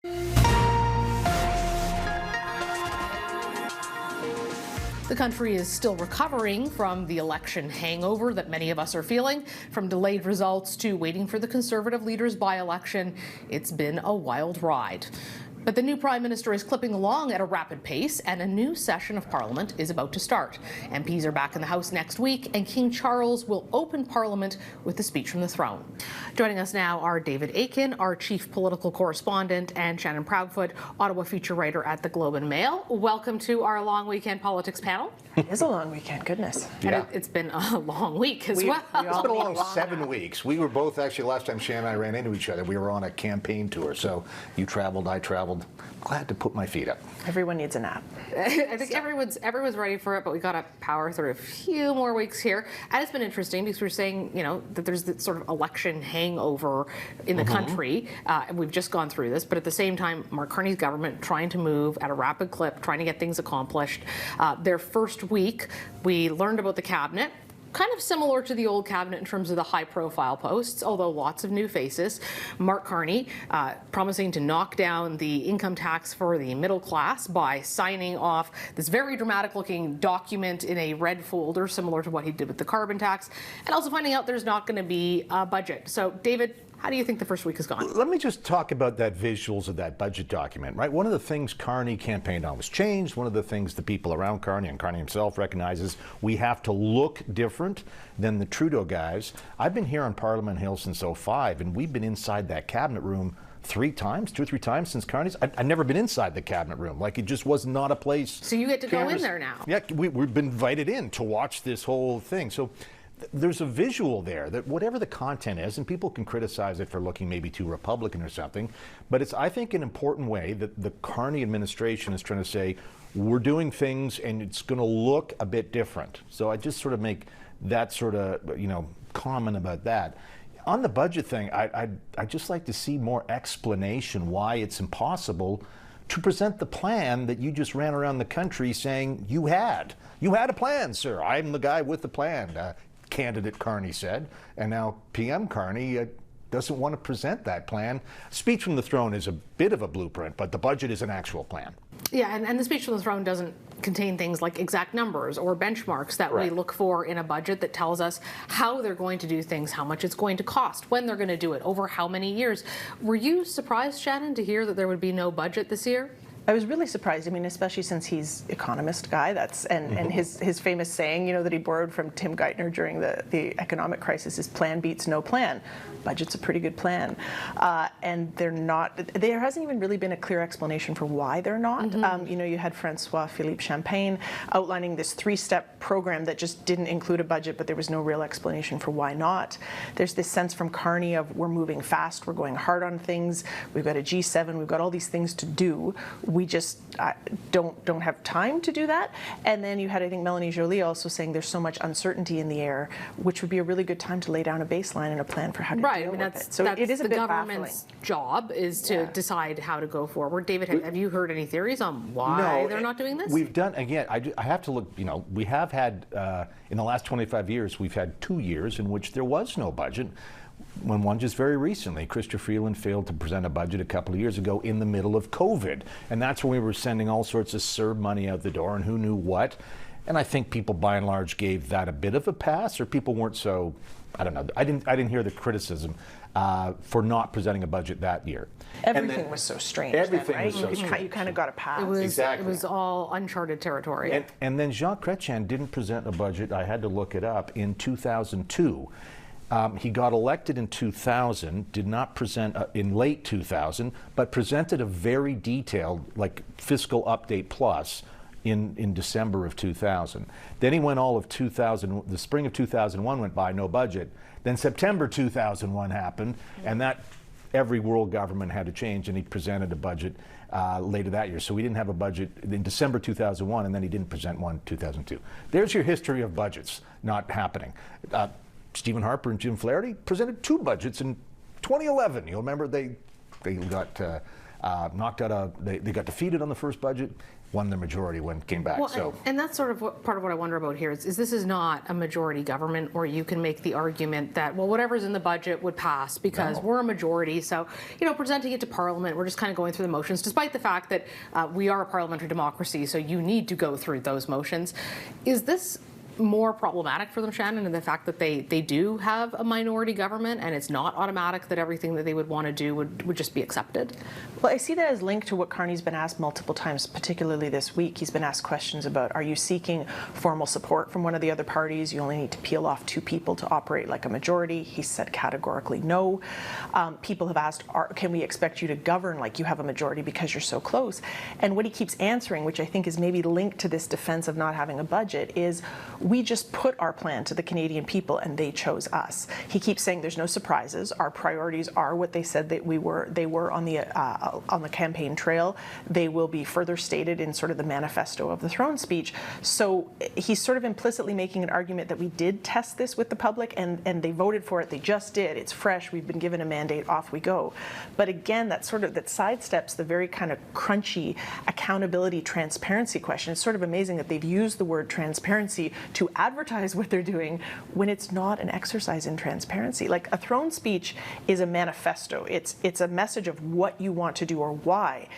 The country is still recovering from the election hangover that many of us are feeling. From delayed results to waiting for the Conservative leader's by-election, it's been a wild ride. But the new Prime Minister is clipping along at a rapid pace, and a new session of Parliament is about to start. MPs are back in the House next week, and King Charles will open Parliament with a speech from the throne. Joining us now are David Akin, our chief political correspondent, and Shannon Proudfoot, Ottawa feature writer at the Globe and Mail. Welcome to our long weekend politics panel. It is a long weekend, goodness. And it's been a long week as well. It's been a long 7 weeks. We were both, actually, last time Shannon and I ran into each other, we were on a campaign tour. So you traveled, I traveled. Glad to put my feet up. Everyone needs a nap. I think everyone's ready for it, but we got to power through a few more weeks here. And it's been interesting because we're saying, that there's this sort of election hangover in the country. And we've just gone through this, but at the same time, Mark Carney's government trying to move at a rapid clip, trying to get things accomplished. Their first week, we learned about the cabinet. Kind of similar to the old cabinet in terms of the high-profile posts, although lots of new faces. Mark Carney promising to knock down the income tax for the middle class by signing off this very dramatic-looking document in a red folder, similar to what he did with the carbon tax, and also finding out there's not going to be a budget. So, David, how do you think the first week has gone? Let me just talk about that visuals of that budget document, right? One of the things Carney campaigned on was change. One of the things the people around Carney and Carney himself recognizes we have to look different than the Trudeau guys. I've been here on Parliament Hill since '05, and we've been inside that cabinet room 3 times, 2 or 3 times since Carney's. I've never been inside the cabinet room. Like, it just was not a place. So you get to go in there now? Yeah, we've been invited in to watch this whole thing. So there's a visual there that whatever the content is, and people can criticize it for looking maybe too Republican or something, but it's, I think, an important way that the Carney administration is trying to say, we're doing things and it's going to look a bit different. So I just sort of make that sort of, comment about that. On the budget thing, I'd just like to see more explanation why it's impossible to present the plan that you just ran around the country saying you had. You had a plan, sir. I'm the guy with the plan. Candidate Carney said, and now PM Carney doesn't want to present that plan. Speech from the throne is a bit of a blueprint, but the budget is an actual plan. Yeah, and the speech from the throne doesn't contain things like exact numbers or benchmarks that we look for in a budget that tells us how they're going to do things, how much it's going to cost, when they're going to do it, over how many years. Were you surprised, Shannon, to hear that there would be no budget this year? I was really surprised. I mean, especially since he's economist guy. And his famous saying, that he borrowed from Tim Geithner during the economic crisis is "plan beats no plan." Budget's a pretty good plan, and they're not. There hasn't even really been a clear explanation for why they're not. You had Francois Philippe Champagne outlining this 3-step program that just didn't include a budget, but there was no real explanation for why not. There's this sense from Carney of we're moving fast, we're going hard on things. We've got a G7, we've got all these things to do. We just don't have time to do that. And then you had, I think, Melanie Joly also saying there's so much uncertainty in the air, which would be a really good time to lay down a baseline and a plan for how to deal with it. So it is a bit baffling. The government's job is to decide how to go forward. David, have you heard any theories on why they're not doing this? We've done, again, I have to look, we have had, in the last 25 years, we've had 2 years in which there was no budget. When one just very recently, Chrystia Freeland failed to present a budget a couple of years ago in the middle of COVID. And that's when we were sending all sorts of CERB money out the door and who knew what. And I think people by and large gave that a bit of a pass, or people weren't so, I don't know. I didn't hear the criticism for not presenting a budget that year. Everything was so strange. Everything then, right? was so strange. You kind of got a pass. It was all uncharted territory. And then Jacques Chrétien didn't present a budget, I had to look it up, in 2002. He got elected in 2000, did not present in late 2000, but presented a very detailed, fiscal update plus in December of 2000. Then he went all of 2000, the spring of 2001 went by, no budget. Then September 2001 happened, and that every world government had to change, and he presented a budget later that year. So we didn't have a budget in December 2001, and then he didn't present one in 2002. There's your history of budgets not happening. Stephen Harper and Jim Flaherty presented 2 budgets in 2011. You'll remember they got they got defeated on the first budget, won the majority when it came back. Well, and that's sort of part of what I wonder about here is this is not a majority government where you can make the argument that, well, whatever's in the budget would pass because we're a majority. So, presenting it to Parliament, we're just kind of going through the motions, despite the fact that we are a parliamentary democracy, so you need to go through those motions. Is this more problematic for them, Shannon, in the fact that they do have a minority government and it's not automatic that everything that they would want to do would just be accepted? Well, I see that as linked to what Carney's been asked multiple times, particularly this week. He's been asked questions about, are you seeking formal support from one of the other parties? You only need to peel off 2 people to operate like a majority. He said categorically no. People have asked, can we expect you to govern like you have a majority because you're so close? And what he keeps answering, which I think is maybe linked to this defense of not having a budget, is we just put our plan to the Canadian people and they chose us. He keeps saying there's no surprises. Our priorities are what they said that they were on the campaign trail. They will be further stated in sort of the manifesto of the throne speech. So he's sort of implicitly making an argument that we did test this with the public and they voted for it. They just did. It's fresh. We've been given a mandate. Off we go. But again, that sidesteps the very kind of crunchy accountability transparency question. It's sort of amazing that they've used the word transparency to advertise what they're doing when it's not an exercise in transparency. Like a throne speech is a manifesto. It's a message of what you want to do or why.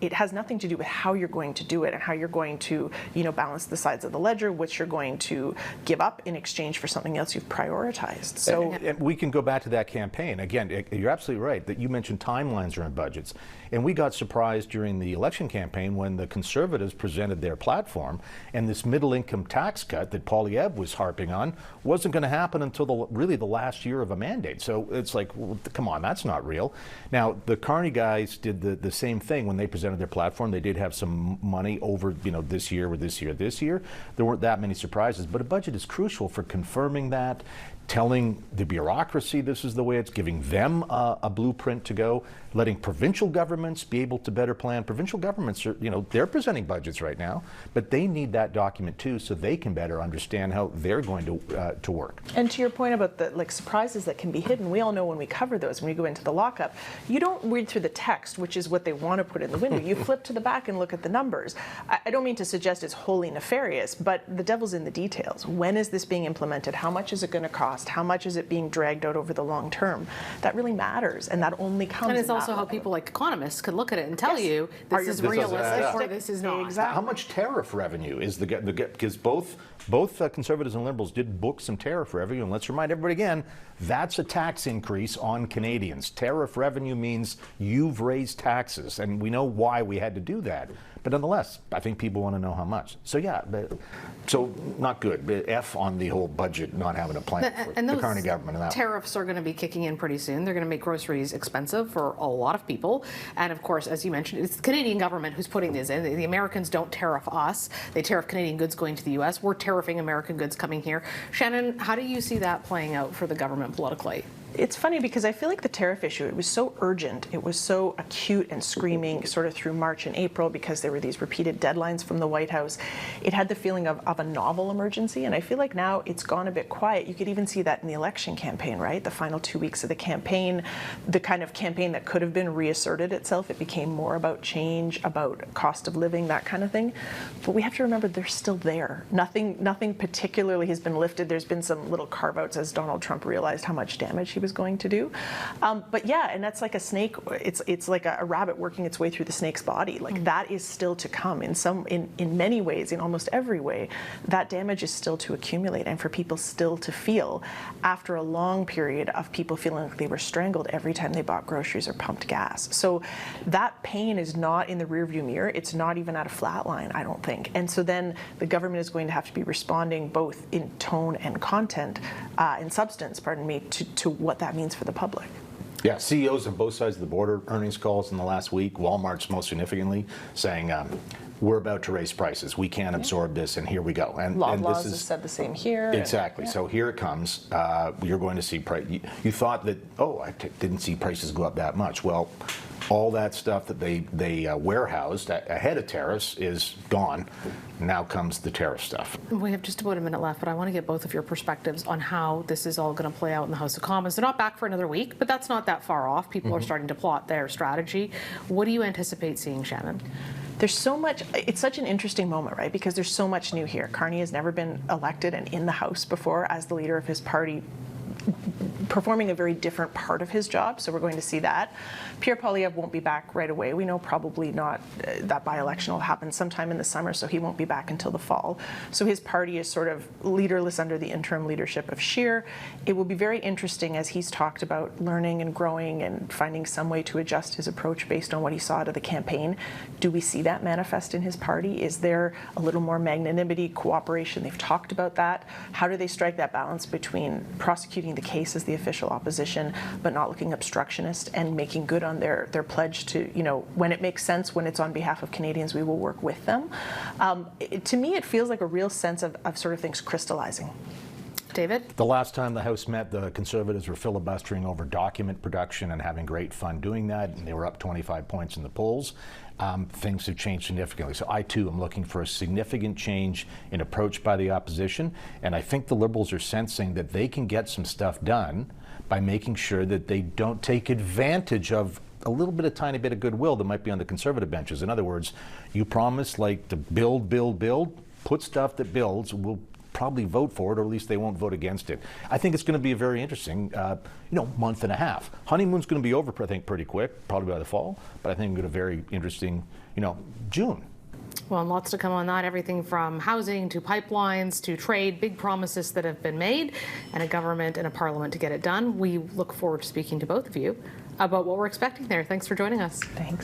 It has nothing to do with how you're going to do it and how you're going to, balance the sides of the ledger, which you're going to give up in exchange for something else you've prioritized. So and we can go back to that campaign. Again, you're absolutely right that you mentioned timelines around budgets. And we got surprised during the election campaign when the Conservatives presented their platform and this middle-income tax cut that Poilievre was harping on wasn't going to happen until really the last year of a mandate. So it's like, well, come on, that's not real. Now, the Carney guys did the same thing when they presented their platform. They did have some money over, this year or this year. There weren't that many surprises, but a budget is crucial for confirming that, telling the bureaucracy this is the way it's, giving them a blueprint to go, letting provincial governments be able to better plan. Provincial governments are, they're presenting budgets right now, but they need that document too so they can better understand how they're going to work. And to your point about the surprises that can be hidden, we all know when we cover those, when we go into the lockup, you don't read through the text, which is what they want to put in the window. You flip to the back and look at the numbers. I don't mean to suggest it's wholly nefarious, but the devil's in the details. When is this being implemented? How much is it going to cost? How much is it being dragged out over the long term? That really matters, and that only comes. And it's also how people like economists can look at it and tell you this is realistic or this is not. Exactly. How much tariff revenue is the because both Conservatives and Liberals did book some tariff revenue, and let's remind everybody again, that's a tax increase on Canadians. Tariff revenue means you've raised taxes, and we know why we had to do that. But nonetheless, I think people want to know how much. So yeah, so not good. But F on the whole budget not having a plan for the Carney government. And tariffs are going to be kicking in pretty soon. They're going to make groceries expensive for a lot of people. And of course, as you mentioned, it's the Canadian government who's putting these in. The Americans don't tariff us. They tariff Canadian goods going to the U.S. We're tariffing American goods coming here. Shannon, how do you see that playing out for the government politically? It's funny because I feel like the tariff issue, it was so urgent, it was so acute and screaming sort of through March and April because there were these repeated deadlines from the White House. It had the feeling of a novel emergency, and I feel like now it's gone a bit quiet. You could even see that in the election campaign, right? The final 2 weeks of the campaign, the kind of campaign that could have been reasserted itself, it became more about change, about cost of living, that kind of thing. But we have to remember they're still there. Nothing particularly has been lifted. There's been some little carve-outs as Donald Trump realized how much damage he was going to do. But yeah, and that's like a snake, it's like a rabbit working its way through the snake's body. Like that is still to come in many ways, in almost every way. That damage is still to accumulate and for people still to feel after a long period of people feeling like they were strangled every time they bought groceries or pumped gas. So that pain is not in the rearview mirror. It's not even at a flat line, I don't think. And so then the government is going to have to be responding both in tone and content, in substance, pardon me, to what that means for the public. Yeah, CEOs on both sides of the border, earnings calls in the last week, Walmart's most significantly, saying we're about to raise prices. We can't absorb this, and here we go. And Loblaws has said the same here. Exactly. So here it comes. You're going to see price. You thought that, I didn't see prices go up that much. Well, all that stuff that they warehoused ahead of tariffs is gone. Now comes the tariff stuff. We have just about a minute left, but I want to get both of your perspectives on how this is all going to play out in the House of Commons. They're not back for another week, but that's not that far off. People are starting to plot their strategy. What do you anticipate seeing, Shannon? There's so much, it's such an interesting moment, right? Because there's so much new here. Carney has never been elected and in the House before as the leader of his party, performing a very different part of his job, so we're going to see that. Pierre Poilievre won't be back right away. We know probably not that by-election will happen sometime in the summer, so he won't be back until the fall. So his party is sort of leaderless under the interim leadership of Scheer. It will be very interesting as he's talked about learning and growing and finding some way to adjust his approach based on what he saw out of the campaign. Do we see that manifest in his party? Is there a little more magnanimity, cooperation? They've talked about that. How do they strike that balance between prosecuting the case as the official opposition, but not looking obstructionist and making good on their pledge to, when it makes sense, when it's on behalf of Canadians, we will work with them. To me, it feels like a real sense of sort of things crystallizing. David? The last time the House met, the Conservatives were filibustering over document production and having great fun doing that, and they were up 25 points in the polls. Things have changed significantly. So I, too, am looking for a significant change in approach by the opposition, and I think the Liberals are sensing that they can get some stuff done by making sure that they don't take advantage of a little bit, a tiny bit of goodwill that might be on the Conservative benches. In other words, you promise like to build, put stuff that builds, we'll probably vote for it, or at least they won't vote against it. I think it's going to be a very interesting, month and a half. Honeymoon's going to be over, I think, pretty quick, probably by the fall, but I think we're going to very interesting, June. Well, and lots to come on that, everything from housing to pipelines to trade, big promises that have been made, and a government and a parliament to get it done. We look forward to speaking to both of you about what we're expecting there. Thanks for joining us. Thanks.